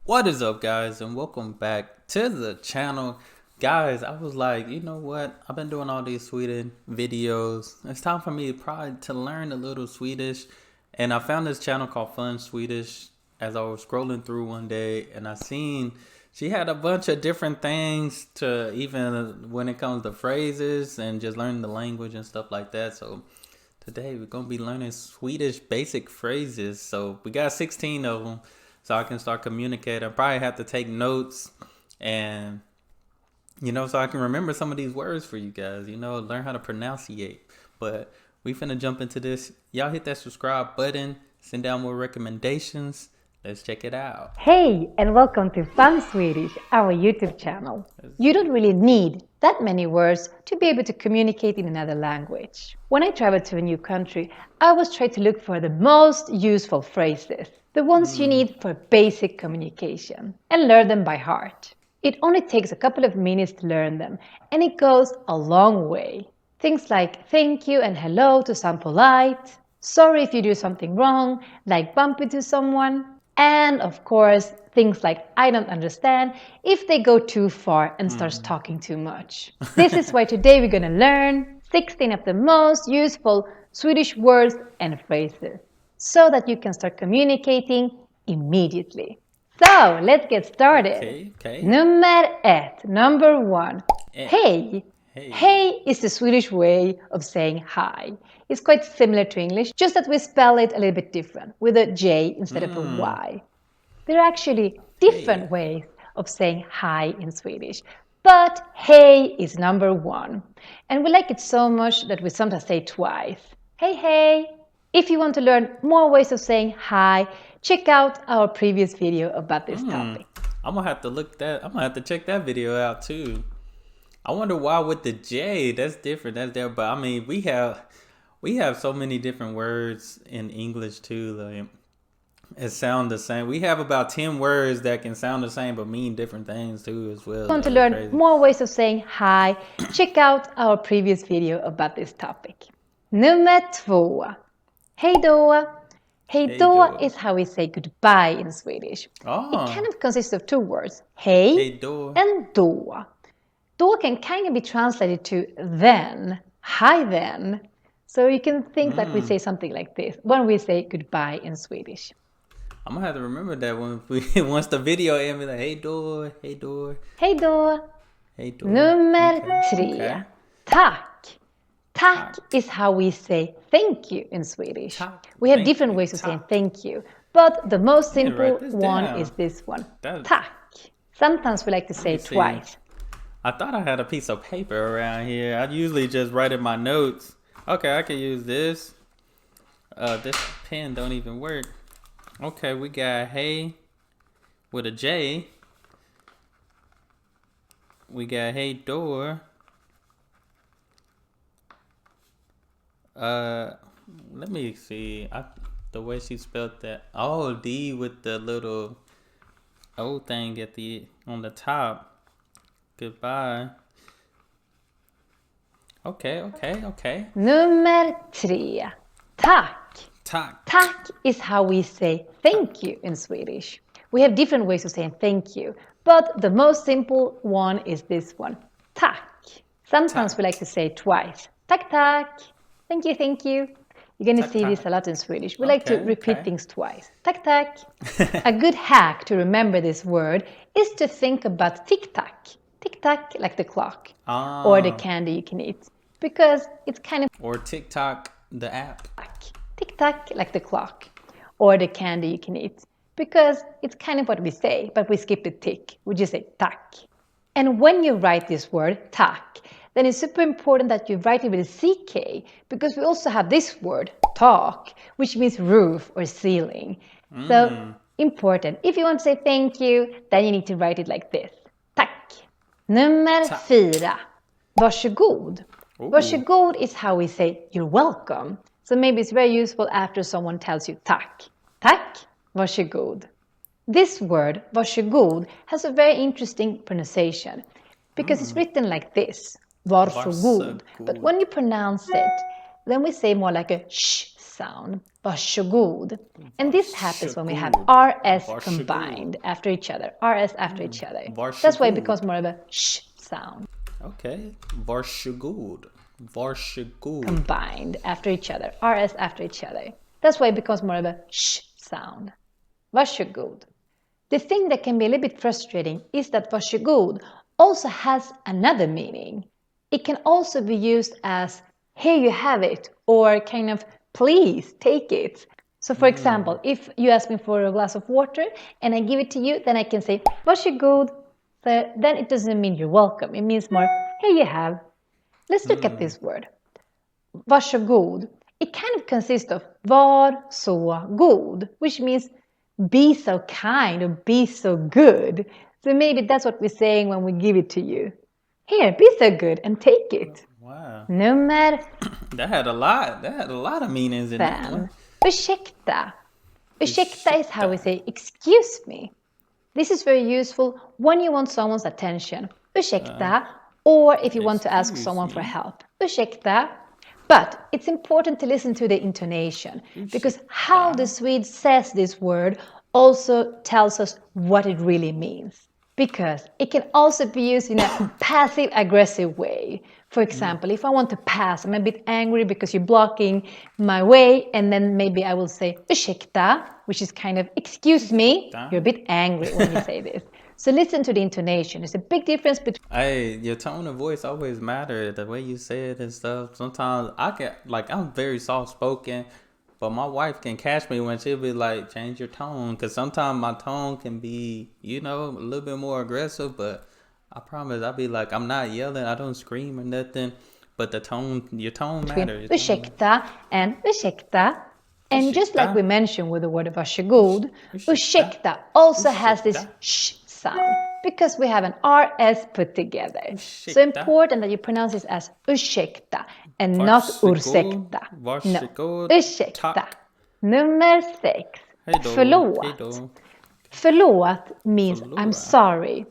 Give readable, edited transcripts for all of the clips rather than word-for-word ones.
What is up, guys, and welcome back to the channel. Guys, I was like, you know what? I've been doing all these Sweden videos. It's time for me probably to learn a little Swedish. And I found this channel called Fun Swedish as I was scrolling through one day, and I seen she had a bunch of different things to even when it comes to phrases and just learning the language and stuff like that. So today we're going to be learning Swedish basic phrases. So we got 16 of them. So I can start communicating. I probably have to take notes and, so I can remember some of these words for you guys, learn how to pronunciate. But we finna jump into this. Y'all hit that subscribe button, send down more recommendations. Let's check it out. Hey, and welcome to Fun Swedish, our YouTube channel. You don't really need that many words to be able to communicate in another language. When I travel to a new country, I always try to look for the most useful phrases, the ones you need for basic communication, and learn them by heart. It only takes a couple of minutes to learn them, and it goes a long way. Things like thank you and hello to sound polite, sorry if you do something wrong, like bump into someone, and of course, things like I don't understand if they go too far and starts talking too much. This is why today we're going to learn 16 of the most useful Swedish words and phrases so that you can start communicating immediately. So let's get started. Okay. Number one. Hej. Hey. Hej is the Swedish way of saying hi. It's quite similar to English, just that we spell it a little bit different, with a J instead of a Y. There are actually different ways of saying hi in Swedish, but hej is number one. And we like it so much that we sometimes say it twice. Hey, hey. If you want to learn more ways of saying hi, check out our previous video about this topic. I'm gonna have to check that video out too. I wonder why with the J, that's different. That's there, but I mean, we have so many different words in English too. Like, it sound the same. We have about 10 words that can sound the same but mean different things too as well. If you want to learn more ways of saying hi, check out our previous video about this topic. Nummer två. Hej då. Hej då is how we say goodbye in Swedish. It kind of consists of two words, hej and då. Då can kind of be translated to then, hi then. So you can think that we say something like this when we say goodbye in Swedish. I'm gonna have to remember that when once the video ends, be like, hej då, hej då. Hej då. Hej då. Nummer tre. Tack. Tack is how we say thank you in Swedish. We have different ways of saying thank you, but the most simple one is this one. Tack. Sometimes we like to say it twice. I thought I had a piece of paper around here. I usually just write in my notes. Okay, I can use this. This pen don't even work. Okay, we got hey with a J. We got hey door. Let me see. The way she spelled that. Oh, D with the little O thing on the top. Goodbye. Okay. Nummer tre. Tack. Tack. Tack is how we say thank you in Swedish. We have different ways of saying thank you, but the most simple one is this one. Tack. Sometimes we like to say it twice. Tack, tack. Thank you. You're going to see this a lot in Swedish. We like to repeat things twice. Tack, tack. A good hack to remember this word is to think about tick-tack. Tick-tack, like the clock. Or the candy you can eat. Because it's kind of... Or TikTok, the app. Tick-tack, like the clock. Or the candy you can eat. Because it's kind of what we say, but we skip the tick. We just say tack. And when you write this word, tack, then it's super important that you write it with a CK, because we also have this word, tak, which means roof or ceiling. So, important. If you want to say thank you, then you need to write it like this. Tack. Nummer fyra. Varsågod. Varsågod is how we say you're welcome. So maybe it's very useful after someone tells you tack. Tack, varsågod. This word, varsågod, has a very interesting pronunciation because it's written like this. Varsågod. But when you pronounce it, then we say more like a sh sound. Varsågod. And this happens when we have RS combined after each other. RS after each other. That's why it becomes more of a sh sound. Okay. Varsågod. Varsågod. Combined after each other. RS after each other. That's why it becomes more of a sh sound. Varsågod. The thing that can be a little bit frustrating is that varsågod also has another meaning. It can also be used as here you have it, or kind of please take it. So for example, if you ask me for a glass of water and I give it to you, then I can say varsågod. So then it doesn't mean you're welcome. It means more here you have. Let's look at this word. Varsågod. It kind of consists of var så god, which means be so kind or be so good. So maybe that's what we're saying when we give it to you. Here, be so good and take it. Wow. Nummer That had a lot of meanings in that one. Ursäkta. Ursäkta is how we say excuse me. This is very useful when you want someone's attention. Ursäkta. Or if you want to ask someone for help. Ursäkta. But it's important to listen to the intonation, because how the Swede says this word also tells us what it really means. Because it can also be used in a passive-aggressive way. For example, if I want to pass, I'm a bit angry because you're blocking my way, and then maybe I will say ursäkta, which is kind of excuse me. You're a bit angry when you say this. So listen to the intonation. There's a big difference between... Hey, your tone of voice always matters. The way you say it and stuff. Sometimes I'm very soft-spoken, but my wife can catch me when she'll be like, change your tone. Because sometimes my tone can be, a little bit more aggressive. But I promise, I'll be like, I'm not yelling. I don't scream or nothing. But your tone matters. Ursäkta and ursäkta. And just like we mentioned with the word varsågod, ursäkta also has this sh sound because we have an RS put together. So important that you pronounce this as ursäkta and not ursäkta. No, ursäkta. Nummer 6. Förlåt. Förlåt means I'm sorry.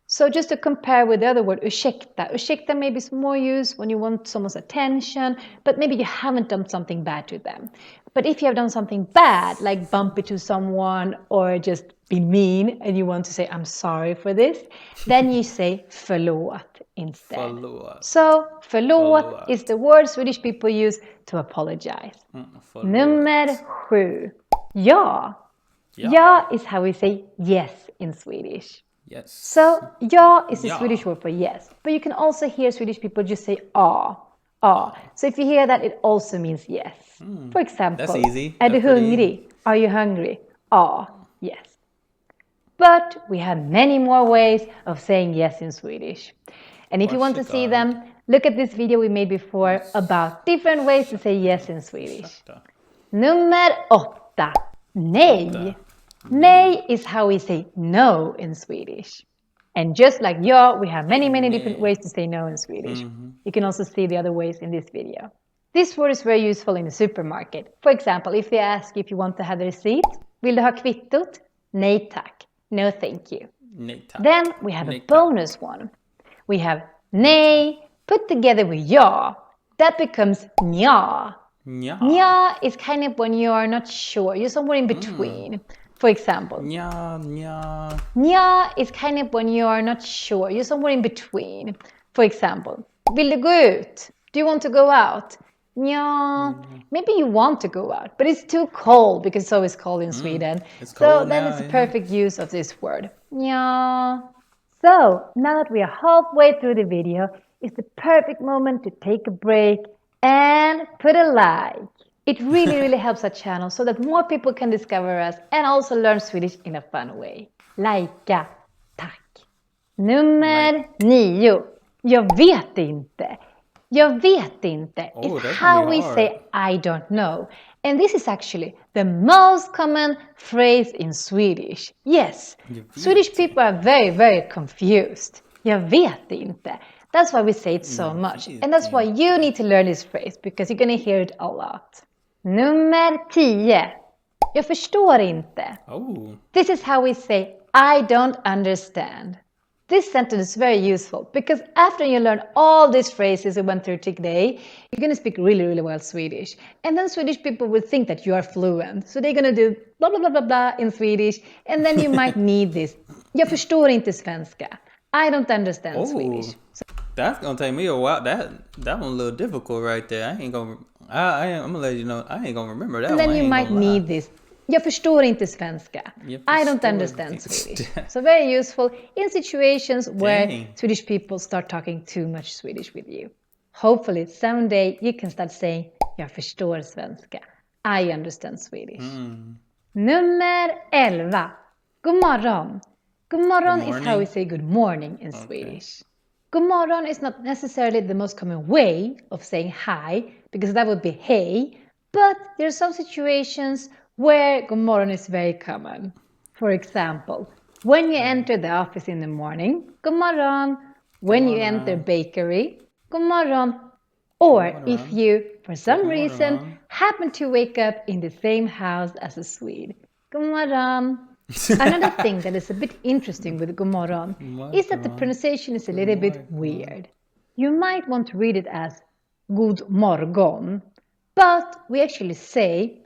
So just to compare with the other word, ursäkta. Ursäkta maybe is more used when you want someone's attention, but maybe you haven't done something bad to them. But if you have done something bad, like bump into someone or just be mean, and you want to say, I'm sorry for this, then you say förlåt instead. Förlåt. So förlåt is the word Swedish people use to apologize. Nummer 7. Ja. Ja is how we say yes in Swedish. Yes. So ja is the Swedish word for yes. But you can also hear Swedish people just say ah. So if you hear that, it also means yes. For example, that's easy. Är du hungrig? Are you hungry? Yes. But we have many more ways of saying yes in Swedish. And if you want to see them, look at this video we made before about different ways to say yes in Swedish. Nummer 8. Nej. Nej is how we say no in Swedish. And just like ja, we have many different ways to say no in Swedish. You can also see the other ways in this video. This word is very useful in the supermarket. For example, if they ask if you want to have the receipt, vill du ha kvittot? Nej tack. No thank you. Nej tack. Then we have a bonus one. We have nej put together with ja. That becomes nja. Nja is kind of when you are not sure. You're somewhere in between. For example, nja is kind of when you are not sure. You're somewhere in between. For example, vill du gå ut? Do you want to go out? Nja, maybe you want to go out, but it's too cold because it's always cold in Sweden. So then it's a perfect use of this word. Nja. So now that we are halfway through the video, it's the perfect moment to take a break and put a like. It really helps our channel so that more people can discover us and also learn Swedish in a fun way. Likea, tack. Nummer 9. Jag vet inte. Jag vet inte is how we say I don't know. And this is actually the most common phrase in Swedish. Yes, Swedish people are very confused. Jag vet inte. That's why we say it so much. And that's why you need to learn this phrase because you're going to hear it a lot. Nummer 10. Jag förstår inte. This is how we say I don't understand. This sentence is very useful because after you learn all these phrases we went through today, you're going to speak really, really well Swedish. And then Swedish people will think that you are fluent. So they're going to do blah, blah, blah, blah, blah in Swedish. And then you might need this. Jag förstår inte svenska. I don't understand Swedish. That's going to take me a while. That one a little difficult right there. I'm going to let you know, I ain't going to remember that and one. then you might need this. Jag förstår inte svenska. I don't understand Swedish. So very useful in situations where Swedish people start talking too much Swedish with you. Hopefully someday you can start saying jag förstår svenska. I understand Swedish. Nummer 11. God morgon. God morgon is how we say good morning in Swedish. God morgon is not necessarily the most common way of saying hi, because that would be hey, but there are some situations where god morgon is very common. For example, when you enter the office in the morning, god morgon. When you enter bakery, god morgon. Or if you, for some reason, happen to wake up in the same house as a Swede, god morgon. Another thing that is a bit interesting with god morgon is that the pronunciation is a little bit weird. You might want to read it as god morgon, but we actually say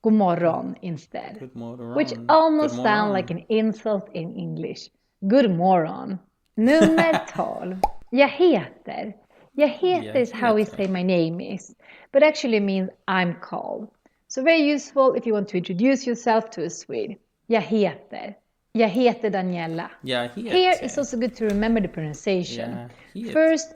god morgon instead, which almost sounds like an insult in English. Good morgon. Nummer 12. Jag heter. Jag heter is how we say my name is, but actually means I'm called. So very useful if you want to introduce yourself to a Swede. Jag heter. Jag heter Daniela. Here it's also good to remember the pronunciation. First,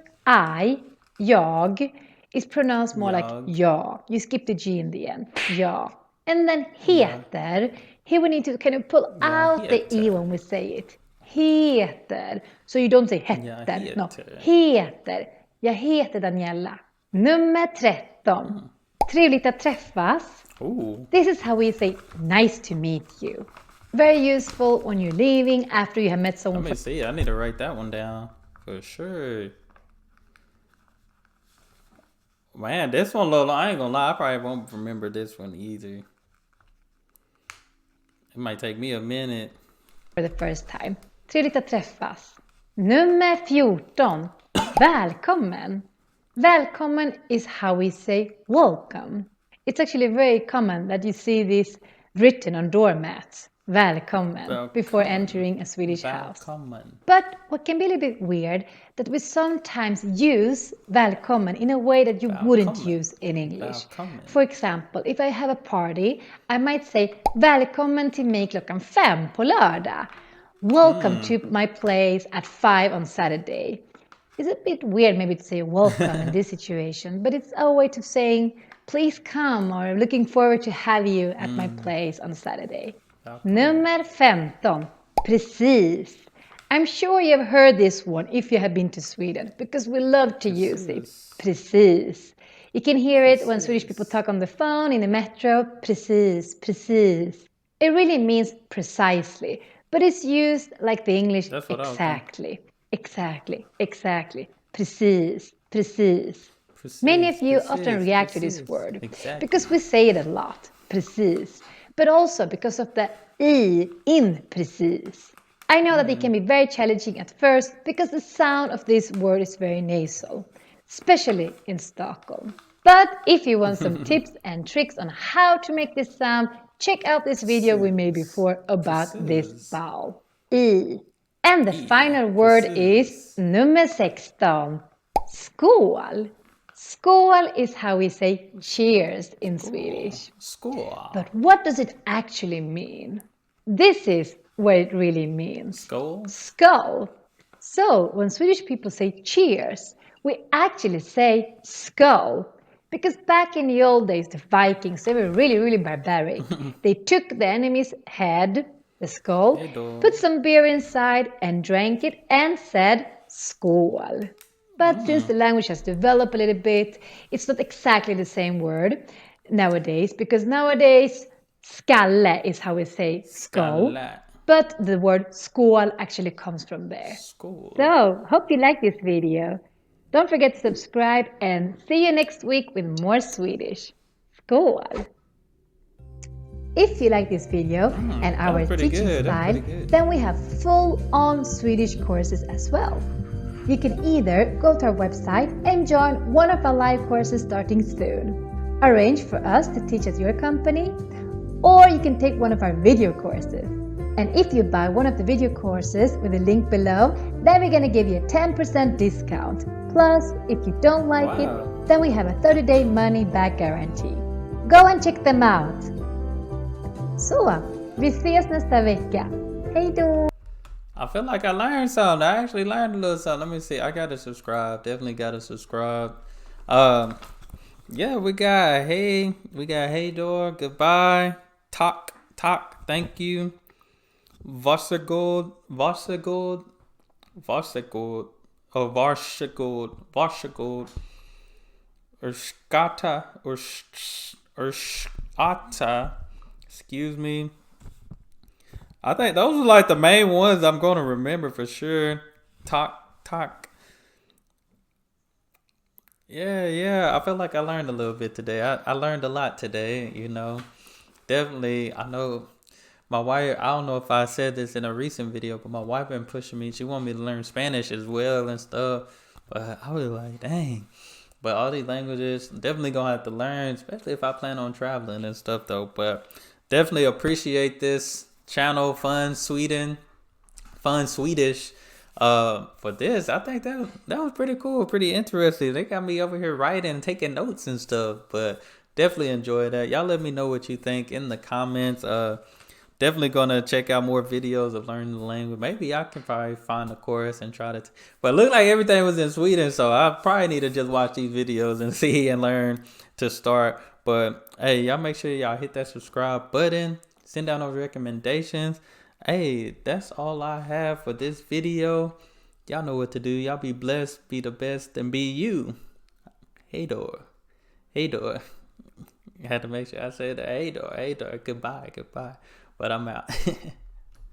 jag, is pronounced more like ja. You skip the G in the end. Ja. And then heter, here we need to kind of pull out the E when we say it. Heter. So you don't say heter. No. Heter. Jag heter Daniela. Nummer 13. Trevligt att träffas. This is how we say nice to meet you. Very useful when you're leaving after you have met someone. Let me see. I need to write that one down for sure. Man, this one, Lola, I ain't gonna lie. I probably won't remember this one either. It might take me a minute. For the first time. Trevligt att träffas. Nummer 14. Välkommen. Välkommen is how we say welcome. It's actually very common that you see this written on doormats. Välkommen. Before entering a Swedish house. But what can be a little bit weird, that we sometimes use välkommen in a way that you wouldn't use in English. For example, if I have a party, I might say välkommen till mig klockan 5 på lördag. Welcome to my place at 5 on Saturday. It's a bit weird maybe to say welcome in this situation, but it's a way of saying please come or looking forward to have you at my place on Saturday. Nummer 15. Precis. I'm sure you've heard this one if you have been to Sweden, because we love to use it. Precis. You can hear it when Swedish people talk on the phone, in the metro. Precis, precis. It really means precisely, but it's used like the English exactly. Exactly, exactly. Precis, precis. Many of you often react to this word because we say it a lot. Precis. But also because of the I in precis. I know that it can be very challenging at first because the sound of this word is very nasal, especially in Stockholm. But if you want some tips and tricks on how to make this sound, check out this video we made before about this vowel. I. And the final word is nummer 16. Skål. Skål is how we say cheers in Swedish. Skål. But what does it actually mean? This is what it really means. Skål. Skål. So when Swedish people say cheers, we actually say skål. Because back in the old days, the Vikings, they were really, really barbaric. They took the enemy's head, the skull, put some beer inside and drank it and said skål. But since the language has developed a little bit, it's not exactly the same word nowadays, because nowadays skalle is how we say skull, but the word skål actually comes from there. Skål. So, hope you like this video. Don't forget to subscribe and see you next week with more Swedish. Skål! If you like this video and our teaching style, then we have full-on Swedish courses as well. You can either go to our website and join one of our live courses starting soon. Arrange for us to teach at your company, or you can take one of our video courses. And if you buy one of the video courses with the link below, then we're gonna give you a 10% discount. Plus, if you don't like it, then we have a 30-day money-back guarantee. Go and check them out! Så, vi ses nästa vecka. Hej då! I feel like I learned something. I actually learned a little something. Let me see. I gotta subscribe. Definitely gotta subscribe. Yeah, we got hey door. Goodbye. Tack, thank you. Varsågod. Oh, varsågod. Urskata. Excuse me. I think those are like the main ones I'm going to remember for sure. Tack. Yeah. I feel like I learned a little bit today. I learned a lot today, you know. Definitely, I know my wife, I don't know if I said this in a recent video, but my wife been pushing me. She wanted me to learn Spanish as well and stuff. But I was like, dang. But all these languages, definitely going to have to learn, especially if I plan on traveling and stuff though. But definitely appreciate this channel, Fun Swedish. For this, I think that was pretty cool, pretty interesting. They got me over here writing, taking notes and stuff, but definitely enjoy that. Y'all let me know what you think in the comments. Definitely gonna check out more videos of learning the language. Maybe I can probably find a course and try to. But it looked like everything was in Sweden, so I probably need to just watch these videos and see and learn to start. But hey, y'all make sure y'all hit that subscribe button. Send down those recommendations. Hey, that's all I have for this video. Y'all know what to do. Y'all be blessed, be the best, and be you. Hey door. I had to make sure I said hey door. Goodbye. But I'm out.